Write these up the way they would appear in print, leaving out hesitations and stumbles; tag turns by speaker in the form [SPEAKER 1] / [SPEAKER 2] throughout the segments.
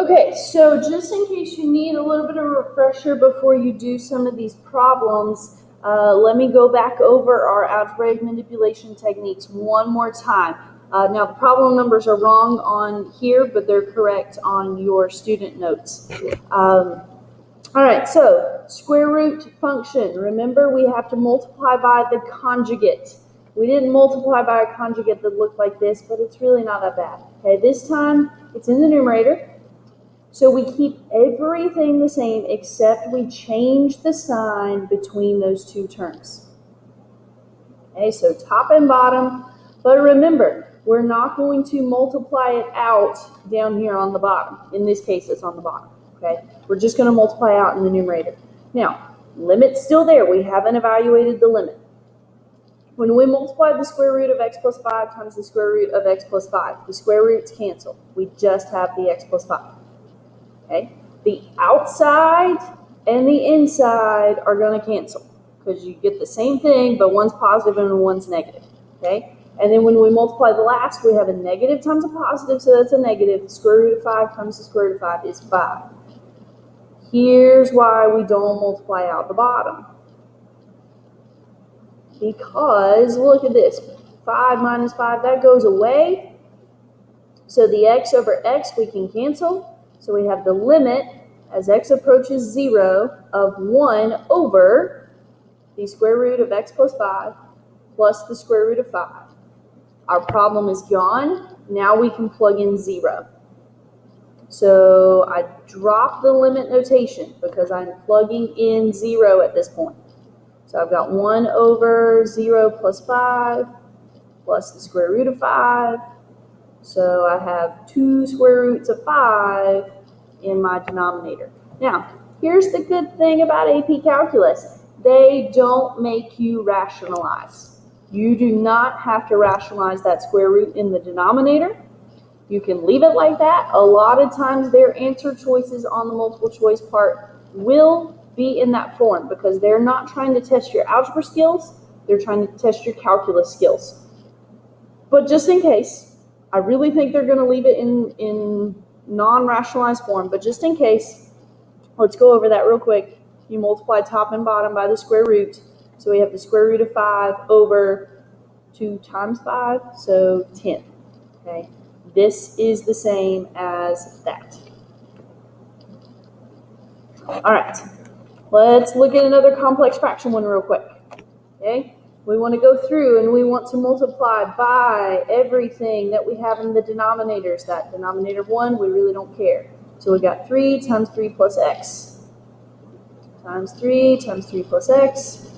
[SPEAKER 1] Okay, so just in case you need a little bit of a refresher before you do some of these problems, let me go back over our algebraic manipulation techniques one more time. Now, the problem numbers are wrong on here, but they're correct on your student notes. All right, so square root function. Remember, we have to multiply by the conjugate. We didn't multiply by a conjugate that looked like this, but it's really not that bad. Okay, this time it's in the numerator. So we keep everything the same except we change the sign between those two terms. Okay, so top and bottom. But remember, we're not going to multiply it out down here on the bottom. In this case, it's on the bottom. Okay, we're just going to multiply out in the numerator. Now, limit's still there. We haven't evaluated the limit. When we multiply the square root of x plus 5 times the square root of x plus 5, the square roots cancel. We just have the x plus 5. Okay, the outside and the inside are going to cancel because you get the same thing, but one's positive and one's negative. Okay, and then when we multiply the last, we have a negative times a positive, so that's a negative. The square root of 5 times the square root of 5 is 5. Here's why we don't multiply out the bottom. Because, look at this, 5 minus 5, that goes away. So the x over x we can cancel. So we have the limit as x approaches 0 of 1 over the square root of x plus 5 plus the square root of 5. Our problem is gone. Now we can plug in 0. So I drop the limit notation because I'm plugging in 0 at this point. So I've got 1 over 0 plus 5 plus the square root of 5. So I have 2 square roots of 5 in my denominator. Now, here's the good thing about AP Calculus. They don't make you rationalize. You do not have to rationalize that square root in the denominator. You can leave it like that. A lot of times their answer choices on the multiple choice part will be in that form because they're not trying to test your algebra skills. They're trying to test your calculus skills. But just in case, I really think they're going to leave it in non-rationalized form, but just in case, let's go over that real quick. You multiply top and bottom by the square root. So we have the square root of 5 over 2 times 5, so 10. Okay, this is the same as that. All right, let's look at another complex fraction one real quick. Okay, we want to go through and we want to multiply by everything that we have in the denominators. That denominator of 1, we really don't care. So we got 3 times 3 plus x times 3 times 3 plus x.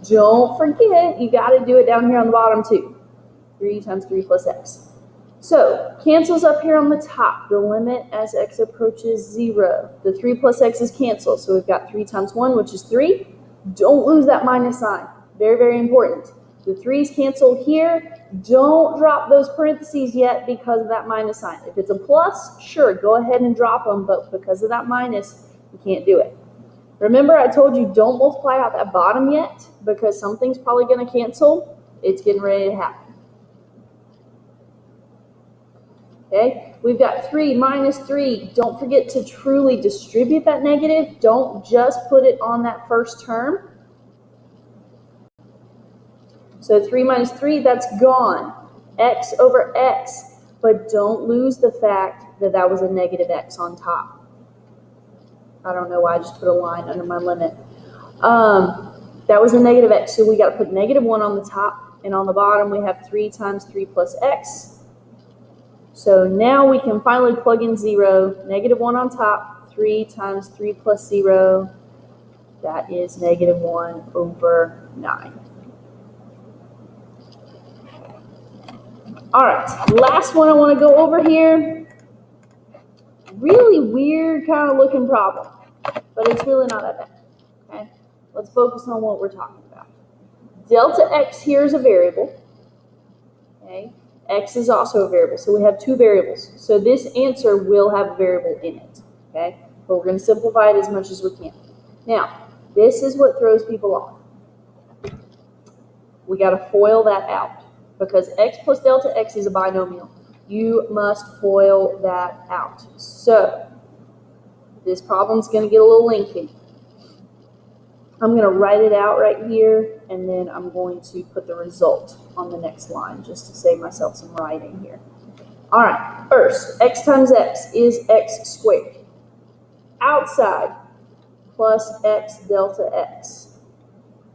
[SPEAKER 1] Don't forget, you got to do it down here on the bottom too. 3 times 3 plus x. So cancels up here on the top. The limit as x approaches 0. The 3 plus x is canceled. So we've got 3 times 1, which is 3. Don't lose that minus sign. Very, very important. The 3's cancel here. Don't drop those parentheses yet because of that minus sign. If it's a plus, sure, go ahead and drop them, but because of that minus, you can't do it. Remember, I told you don't multiply out that bottom yet because something's probably going to cancel. It's getting ready to happen. Okay, we've got 3 minus 3. Don't forget to truly distribute that negative. Don't just put it on that first term. So 3 minus 3, that's gone. X over x. But don't lose the fact that that was a negative x on top. I don't know why I just put a line under my limit. That was a negative x, so we got to put negative 1 on the top. And on the bottom, we have 3 times 3 plus x. So now we can finally plug in 0. Negative 1 on top. 3 times 3 plus 0. That is negative 1 over 9. All right, last one I want to go over here. Really weird kind of looking problem, but it's really not that bad. Okay, let's focus on what we're talking about. Delta x here is a variable. Okay, x is also a variable, so we have 2 variables. So this answer will have a variable in it. Okay, but we're going to simplify it as much as we can. Now, this is what throws people off. We got to FOIL that out. Because x plus delta x is a binomial. You must FOIL that out. So this problem's going to get a little lengthy. I'm going to write it out right here, and then I'm going to put the result on the next line just to save myself some writing here. All right, first, x times x is x squared. Outside, plus x delta x.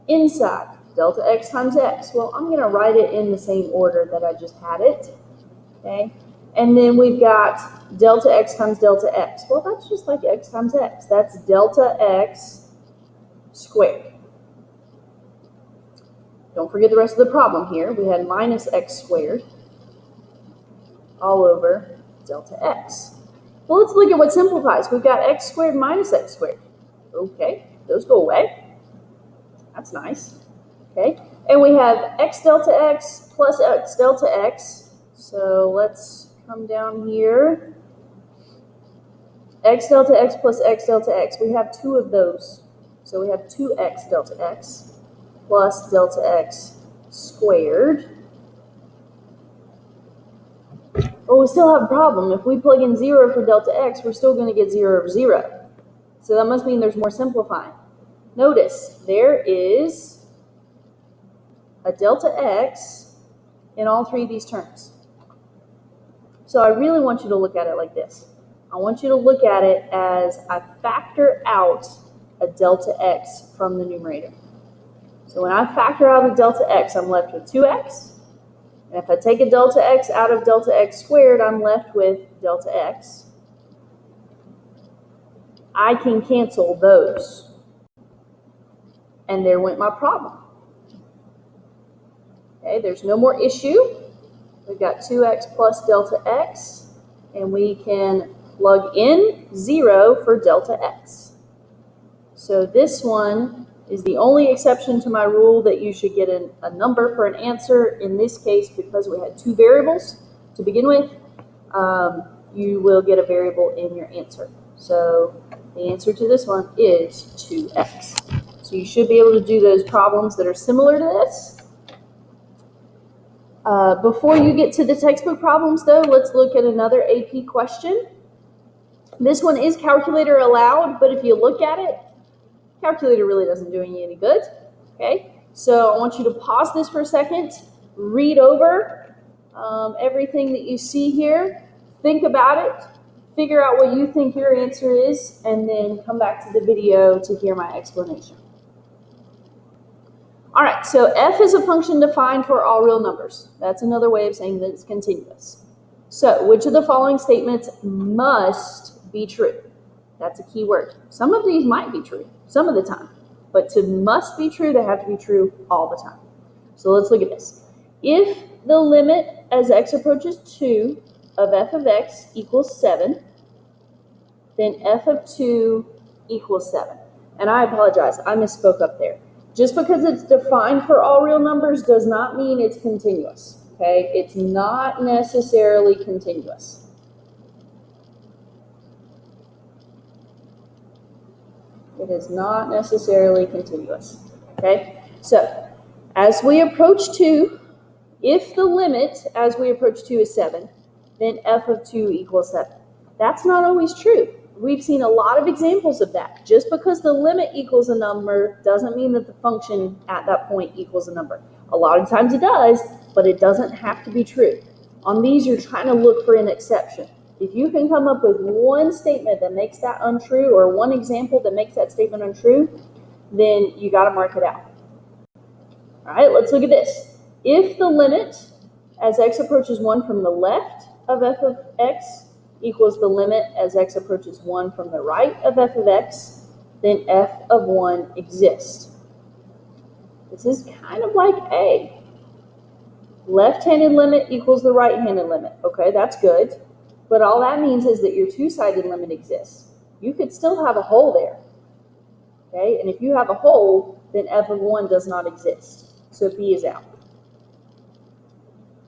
[SPEAKER 1] Inside, delta x times x. Well, I'm going to write it in the same order that I just had it. Okay, and then we've got delta x times delta x. Well, that's just like x times x. That's delta x squared. Don't forget the rest of the problem here. We had minus x squared all over delta x. Well, let's look at what simplifies. We've got x squared minus x squared. Okay, those go away. That's nice. Okay, and we have x delta x plus x delta x. So let's come down here. X delta x plus x delta x. We have two of those. So we have 2x delta x plus delta x squared. But we still have a problem. If we plug in 0 for delta x, we're still going to get 0 over 0. So that must mean there's more simplifying. Notice there is a delta x in all three of these terms. So I really want you to look at it like this. I want you to look at it as I factor out a delta x from the numerator. So when I factor out a delta x, I'm left with 2x. And if I take a delta x out of delta x squared, I'm left with delta x. I can cancel those. And there went my problem. Okay, there's no more issue. We've got 2x plus delta x, and we can plug in 0 for delta x. So this one is the only exception to my rule that you should get a number for an answer. In this case, because we had two variables to begin with, you will get a variable in your answer. So the answer to this one is 2x. So you should be able to do those problems that are similar to this. Before you get to the textbook problems, though, let's look at another AP question. This one is calculator allowed, but if you look at it, calculator really doesn't do you any good. Okay, so I want you to pause this for a second, read over everything that you see here, think about it, figure out what you think your answer is, and then come back to the video to hear my explanation. All right, so f is a function defined for all real numbers. That's another way of saying that it's continuous. So which of the following statements must be true? That's a key word. Some of these might be true some of the time, but to must be true, they have to be true all the time. So let's look at this. If the limit as x approaches 2 of f of x equals 7, then f of 2 equals 7. And I apologize, I misspoke up there. Just because it's defined for all real numbers does not mean it's continuous. Okay, it's not necessarily continuous. It is not necessarily continuous. Okay, so as we approach 2, if the limit as we approach 2 is 7, then f of 2 equals 7. That's not always true. We've seen a lot of examples of that. Just because the limit equals a number doesn't mean that the function at that point equals a number. A lot of times it does, but it doesn't have to be true. On these, you're trying to look for an exception. If you can come up with one statement that makes that untrue, or one example that makes that statement untrue, then you got to mark it out. All right, let's look at this. If the limit as x approaches 1 from the left of f of x equals the limit as x approaches 1 from the right of f of x, then f of 1 exists. This is kind of like A. Left-handed limit equals the right-handed limit. Okay, that's good. But all that means is that your two-sided limit exists. You could still have a hole there. Okay, and if you have a hole, then f of 1 does not exist. So B is out.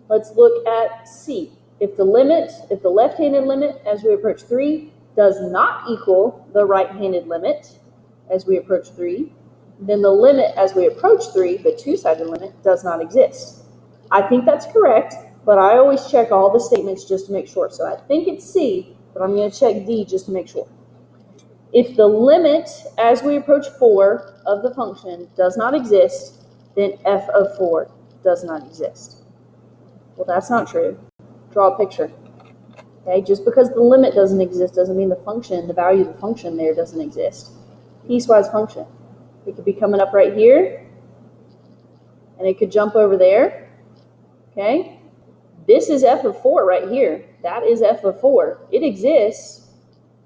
[SPEAKER 1] Let's look at C. If the left-handed limit as we approach 3 does not equal the right-handed limit as we approach 3, then the limit as we approach 3, the two-sided limit, does not exist. I think that's correct, but I always check all the statements just to make sure. So I think it's C, but I'm going to check D just to make sure. If the limit as we approach 4 of the function does not exist, then f of 4 does not exist. Well, that's not true. Draw a picture. Okay, just because the limit doesn't exist doesn't mean the function, the value of the function there doesn't exist. Piecewise function. It could be coming up right here, and it could jump over there. Okay? This is f of 4 right here. That is f of 4. It exists,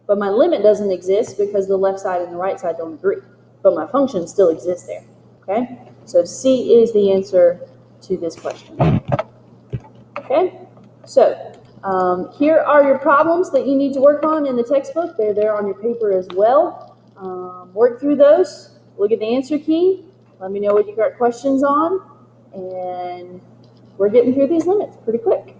[SPEAKER 1] but my limit doesn't exist because the left side and the right side don't agree. But my function still exists there. Okay? So C is the answer to this question. Okay? So here are your problems that you need to work on in the textbook. They're there on your paper as well. Work through those. Look at the answer key. Let me know what you got questions on. And we're getting through these limits pretty quick.